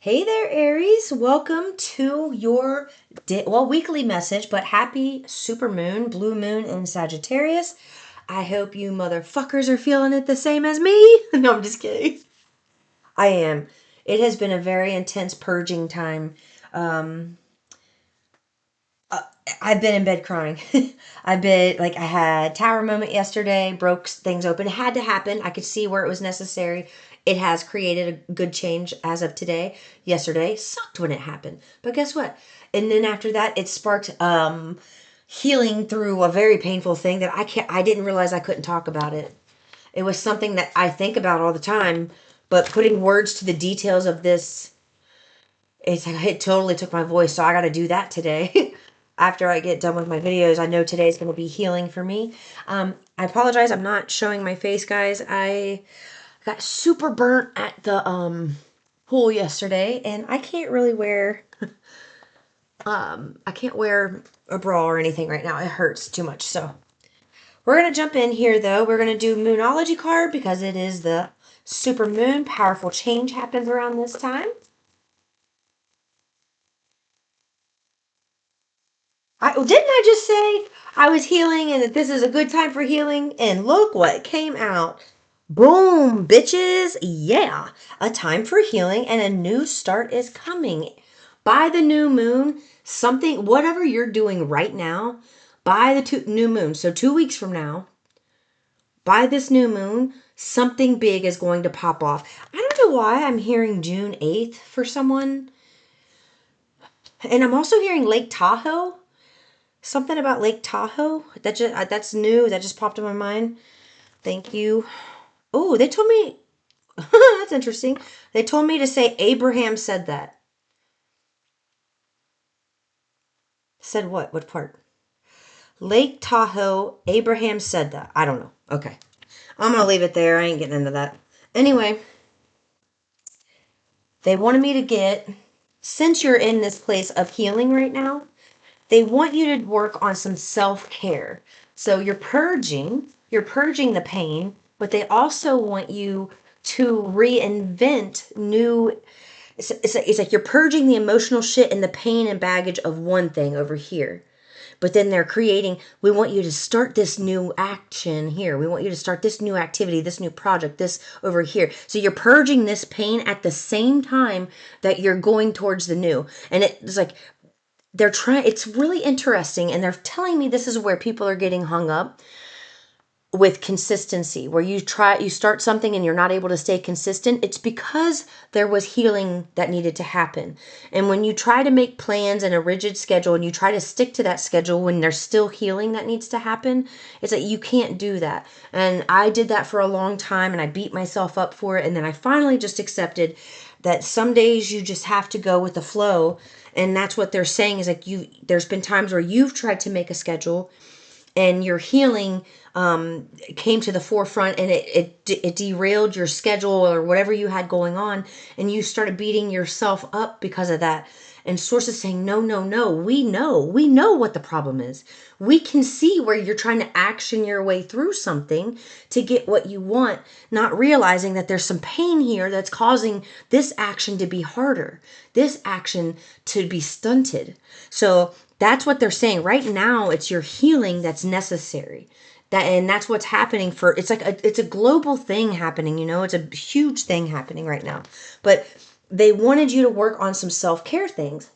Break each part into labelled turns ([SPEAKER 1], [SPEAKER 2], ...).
[SPEAKER 1] Hey there, Aries. Welcome to your weekly message, but happy super moon, blue moon in Sagittarius. I hope you motherfuckers are feeling it the same as me. No, I'm just kidding. I am. It has been a very intense purging time. Um, I've been in bed crying. I had tower moment yesterday, broke things open. It had to happen. I could see where it was necessary. It has created a good change as of today. Yesterday sucked when it happened. But guess what? And then after that, it sparked healing through a very painful thing that I didn't realize I couldn't talk about it. It was something that I think about all the time, but putting words to the details of this, it totally took my voice, so I got to do that today. After I get done with my videos, I know today's going to be healing for me. I apologize, I'm not showing my face, guys. I got super burnt at the pool yesterday, and I can't really wear I can't wear a bra or anything right now. It hurts too much. So we're going to jump in here, though. We're going to do Moonology card because it is the super moon. Powerful change happens around this time. Didn't I just say I was healing and that this is a good time for healing? And look what came out. Boom, bitches. Yeah, a time for healing and a new start is coming. By the new moon, something, whatever you're doing right now, by the new moon, so 2 weeks from now, by this new moon, something big is going to pop off. I don't know why I'm hearing June 8th for someone. And I'm also hearing Lake Tahoe. Something about Lake Tahoe. That's new. That just popped in my mind. Thank you. Oh, they told me that's interesting. They told me to say Abraham said that. Said what? What part? Lake Tahoe, Abraham said that. I don't know. Okay. I'm going to leave it there. I ain't getting into that. Anyway, they wanted me to since you're in this place of healing right now, they want you to work on some self-care. So you're purging the pain, but they also want you to reinvent new. It's like you're purging the emotional shit and the pain and baggage of one thing over here. But then they're creating, we want you to start this new action here. We want you to start this new activity, this new project, this over here. So you're purging this pain at the same time that you're going towards the new. And it's like, they're trying, it's really interesting. And they're telling me this is where people are getting hung up with consistency, where you start something and you're not able to stay consistent. It's because there was healing that needed to happen. And when you try to make plans and a rigid schedule and you try to stick to that schedule when there's still healing that needs to happen, it's like you can't do that. And I did that for a long time and I beat myself up for it. And then I finally just accepted that some days you just have to go with the flow. And that's what they're saying is like there's been times where you've tried to make a schedule and your healing came to the forefront and it derailed your schedule or whatever you had going on, and you started beating yourself up because of that. And source is saying, no, no, no, we know what the problem is. We can see where you're trying to action your way through something to get what you want, not realizing that there's some pain here that's causing this action to be harder, this action to be stunted. So that's what they're saying. Right now, it's your healing that's necessary. And that's what's happening it's like it's a global thing happening, it's a huge thing happening right now. But they wanted you to work on some self-care things.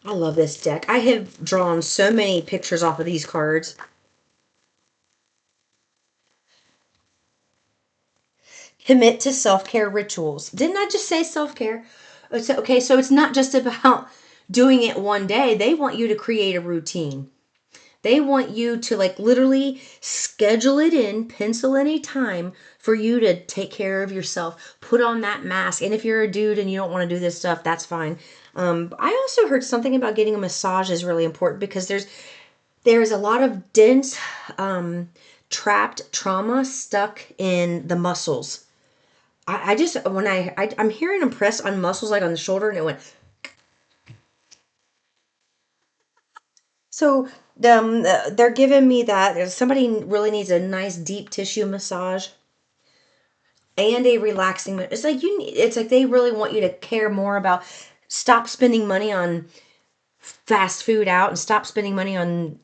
[SPEAKER 1] I love this deck. I have drawn so many pictures off of these cards. Commit to self-care rituals. Didn't I just say self-care? Okay, so it's not just about doing it one day. They want you to create a routine. They want you to like literally schedule it in, pencil in a time for you to take care of yourself, put on that mask. And if you're a dude and you don't want to do this stuff, that's fine. I also heard something about getting a massage is really important because there's a lot of dense, trapped trauma stuck in the muscles. I just, I'm hearing them press on muscles like on the shoulder and it went. So they're giving me that. If somebody really needs a nice deep tissue massage, and a relaxing. It's like it's like they really want you to care more about, stop spending money on fast food out and stop spending money on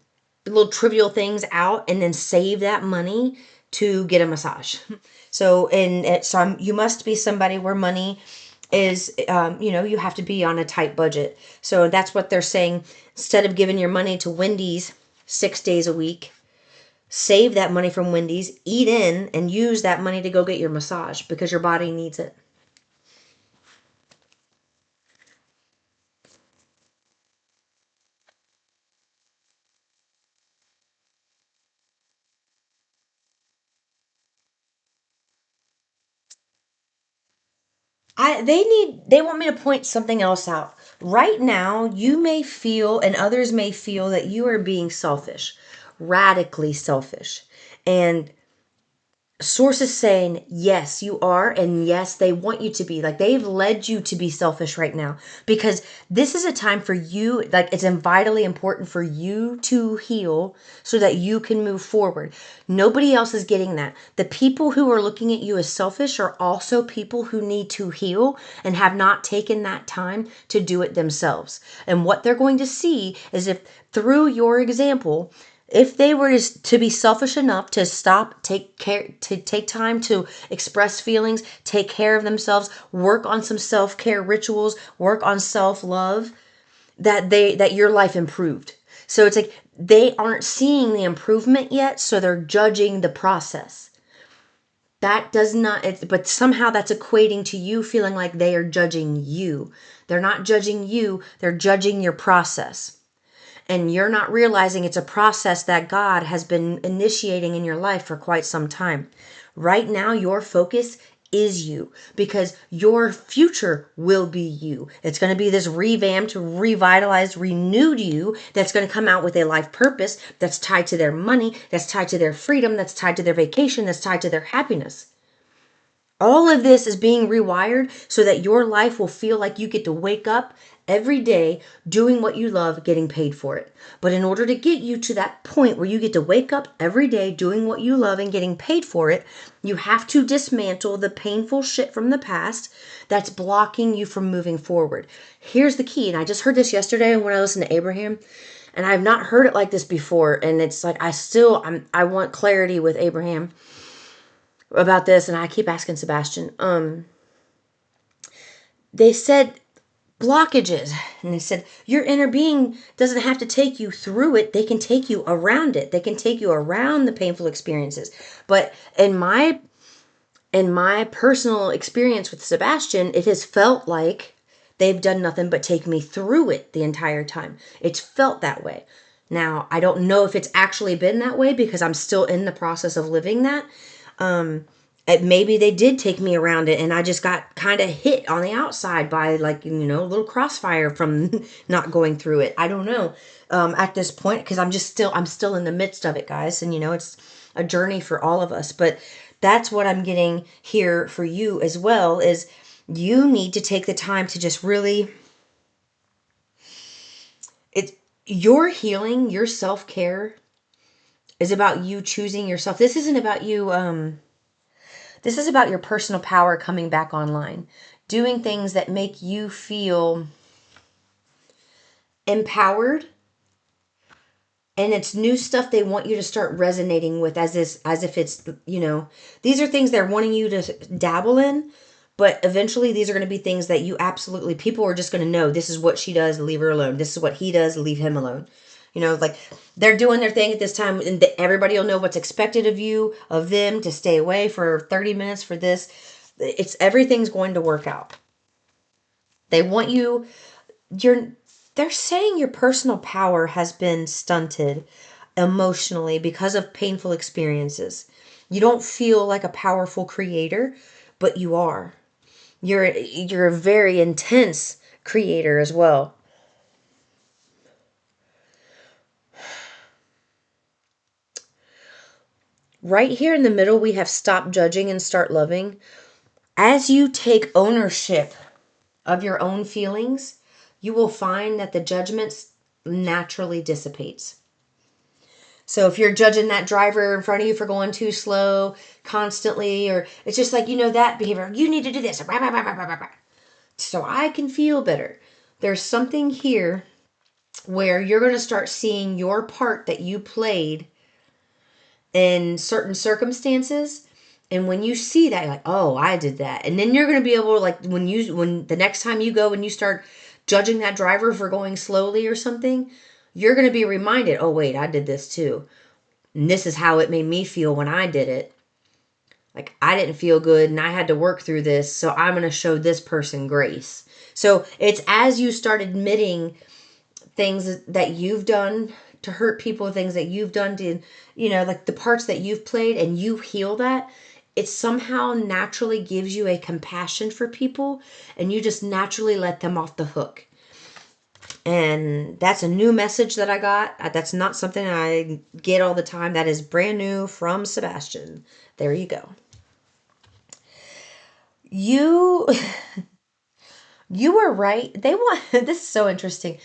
[SPEAKER 1] little trivial things out, and then save that money to get a massage. So, and it's you must be somebody where money is, you have to be on a tight budget. So that's what they're saying. Instead of giving your money to Wendy's 6 days a week, save that money from Wendy's, eat in, and use that money to go get your massage because your body needs it. They want me to point something else out. Right now, you may feel and others may feel that you are being selfish, radically selfish. And sources saying yes you are, and yes they want you to be, like they've led you to be selfish right now, because this is a time for you, like it's vitally important for you to heal so that you can move forward. Nobody else is getting that. The people who are looking at you as selfish are also people who need to heal and have not taken that time to do it themselves. And what they're going to see is, if through your example, if they were to be selfish enough to stop, take time to express feelings, take care of themselves, work on some self-care rituals, work on self-love, that your life improved. So it's like they aren't seeing the improvement yet, so they're judging the process. That does not, but somehow that's equating to you feeling like they are judging you. They're not judging you, they're judging your process. And you're not realizing it's a process that God has been initiating in your life for quite some time. Right now, your focus is you, because your future will be you. It's going to be this revamped, revitalized, renewed you that's going to come out with a life purpose that's tied to their money, that's tied to their freedom, that's tied to their vacation, that's tied to their happiness. All of this is being rewired so that your life will feel like you get to wake up every day doing what you love, getting paid for it. But in order to get you to that point where you get to wake up every day doing what you love and getting paid for it, you have to dismantle the painful shit from the past that's blocking you from moving forward. Here's the key, and I just heard this yesterday when I listened to Abraham, and I've not heard it like this before, and it's like I want clarity with Abraham about this, and I keep asking Sebastian. They said blockages, and they said your inner being doesn't have to take you through it. They can take you around it. They can take you around the painful experiences. But in my personal experience with Sebastian, it has felt like they've done nothing but take me through it the entire time. It's felt that way. Now, I don't know if it's actually been that way because I'm still in the process of living that. Maybe they did take me around it and I just got kind of hit on the outside by, like, a little crossfire from not going through it. I don't know at this point, because I'm still in the midst of it, guys. And it's a journey for all of us. But that's what I'm getting here for you as well, is you need to take the time to just really, it's your healing, your self-care is about you choosing yourself. This isn't about you, this is about your personal power coming back online, doing things that make you feel empowered. And it's new stuff they want you to start resonating with, as if it's, these are things they're wanting you to dabble in, but eventually these are going to be things that you absolutely, people are just going to know, this is what she does, leave her alone. This is what he does, leave him alone. Like they're doing their thing at this time, and everybody will know what's expected of you, of them, to stay away for 30 minutes for this. Everything's going to work out. They want you, they're saying your personal power has been stunted emotionally because of painful experiences. You don't feel like a powerful creator, but you are. You're a very intense creator as well. Right here in the middle, we have stop judging and start loving. As you take ownership of your own feelings, you will find that the judgments naturally dissipates. So if you're judging that driver in front of you for going too slow constantly, or it's just like, that behavior, you need to do this. So I can feel better. There's something here where you're going to start seeing your part that you played in certain circumstances. And when you see that, you're like, oh, I did that. And then you're going to be able to, like, when the next time you go and you start judging that driver for going slowly or something, you're going to be reminded, oh, wait, I did this too. And this is how it made me feel when I did it. Like, I didn't feel good and I had to work through this. So I'm going to show this person grace. So it's as you start admitting things that you've done to hurt people, things that you've done to, like the parts that you've played, and you heal that, it somehow naturally gives you a compassion for people, and you just naturally let them off the hook. And that's a new message that I got. That's not something I get all the time. That is brand new from Sebastian. There you go. You you were right. They want this is so interesting.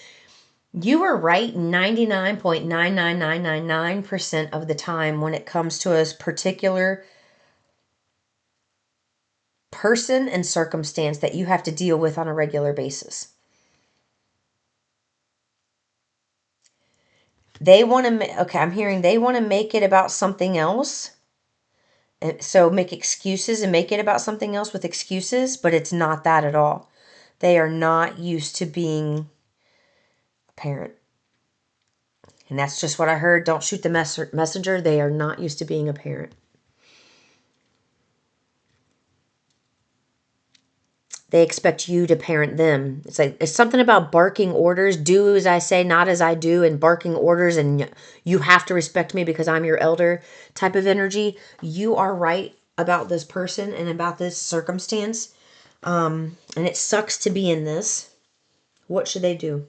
[SPEAKER 1] You were right 99.99999% of the time when it comes to a particular person and circumstance that you have to deal with on a regular basis. They want to, okay, I'm hearing they want to make it about something else. And so make excuses and make it about something else with excuses, but it's not that at all. They are not used to being a parent. And that's just what I heard. Don't shoot the messenger. They are not used to being a parent. They expect you to parent them. It's like, it's something about barking orders, do as I say, not as I do, and barking orders, and you have to respect me because I'm your elder type of energy. You are right about this person and about this circumstance. And it sucks to be in this. What should they do?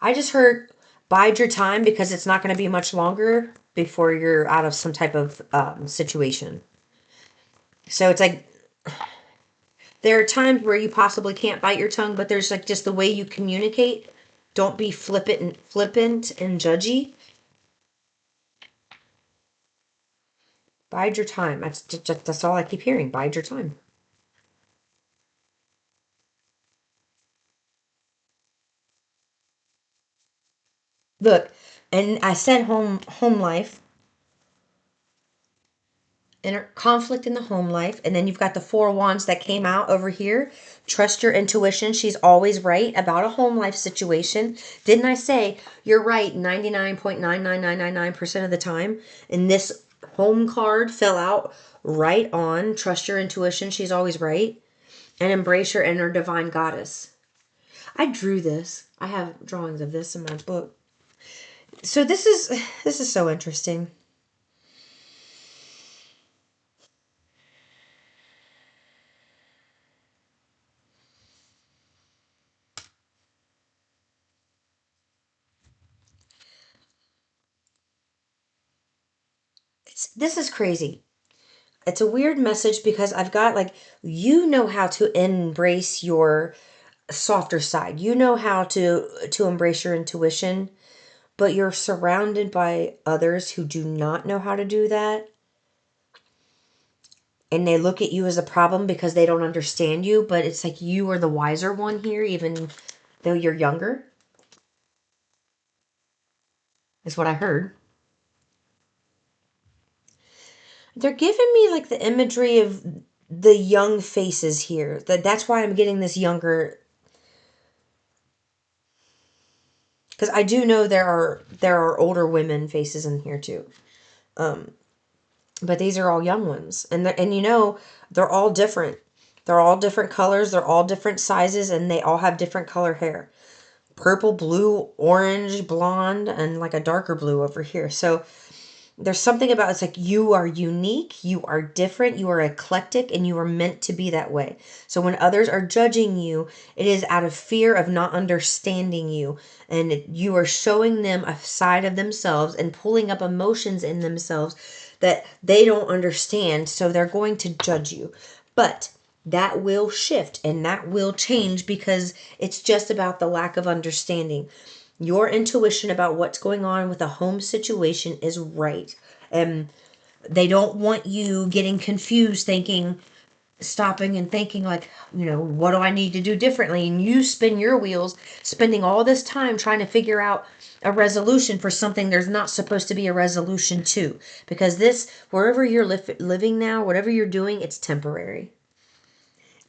[SPEAKER 1] I just heard bide your time because it's not going to be much longer before you're out of some type of situation. So it's like, there are times where you possibly can't bite your tongue, but there's like just the way you communicate. Don't be flippant and judgy. Bide your time. That's all I keep hearing. Bide your time. Look, and I said home life, inner conflict in the home life, and then you've got the Four of Wands that came out over here. Trust your intuition. She's always right about a home life situation. Didn't I say you're right 99.99999% of the time? And this home card fell out right on. Trust your intuition. She's always right. And embrace your inner divine goddess. I drew this. I have drawings of this in my book. So this is so interesting. This is crazy. It's a weird message because I've got like, you know how to embrace your softer side. You know how to embrace your intuition, but you're surrounded by others who do not know how to do that. And they look at you as a problem because they don't understand you, but it's like you are the wiser one here, even though you're younger, is what I heard. They're giving me like the imagery of the young faces here. That's why I'm getting this younger, because I do know there are older women faces in here too. But these are all young ones, and they're all different. They're all different colors. They're all different sizes, and they all have different color hair: purple, blue, orange, blonde, and like a darker blue over here. So there's something about, it's like you are unique, you are different, you are eclectic, and you are meant to be that way. So when others are judging you, it is out of fear of not understanding you, and you are showing them a side of themselves and pulling up emotions in themselves that they don't understand, so they're going to judge you. But that will shift and that will change because it's just about the lack of understanding. Your intuition about what's going on with a home situation is right. And they don't want you getting confused, thinking, stopping and thinking like, what do I need to do differently? And you spin your wheels, spending all this time trying to figure out a resolution for something there's not supposed to be a resolution to. Because this, wherever you're living now, whatever you're doing, it's temporary.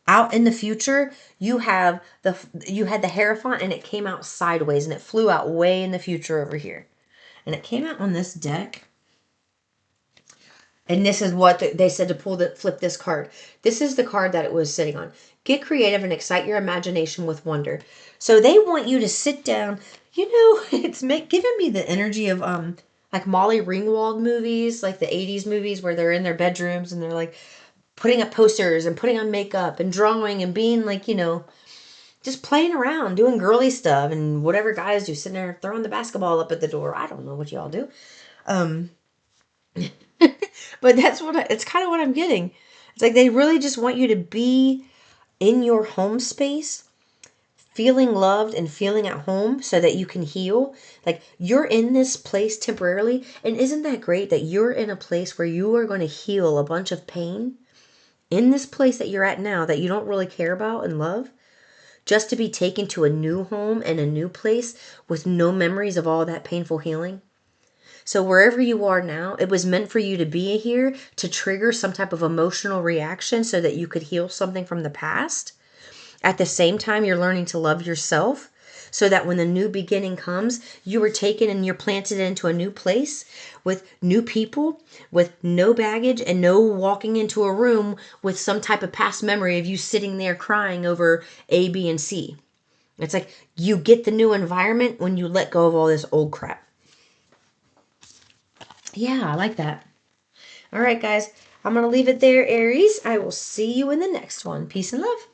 [SPEAKER 1] Out in the future, you had the Hierophant, and it came out sideways, and it flew out way in the future over here. And it came out on this deck. And this is what they said to flip this card. This is the card that it was sitting on. Get creative and excite your imagination with wonder. So they want you to sit down. It's giving me the energy of like Molly Ringwald movies, like the 80s movies where they're in their bedrooms and they're like putting up posters and putting on makeup and drawing and being like, just playing around, doing girly stuff and whatever guys do, sitting there throwing the basketball up at the door. I don't know what y'all do. But it's kind of what I'm getting. It's like they really just want you to be in your home space, feeling loved and feeling at home so that you can heal. Like you're in this place temporarily. And isn't that great that you're in a place where you are going to heal a bunch of pain in this place that you're at now that you don't really care about and love, just to be taken to a new home and a new place with no memories of all that painful healing? So wherever you are now, it was meant for you to be here to trigger some type of emotional reaction so that you could heal something from the past. At the same time, you're learning to love yourself so that when the new beginning comes, you are taken and you're planted into a new place with new people, with no baggage and no walking into a room with some type of past memory of you sitting there crying over A, B, and C. It's like you get the new environment when you let go of all this old crap. Yeah, I like that. All right, guys. I'm going to leave it there, Aries. I will see you in the next one. Peace and love.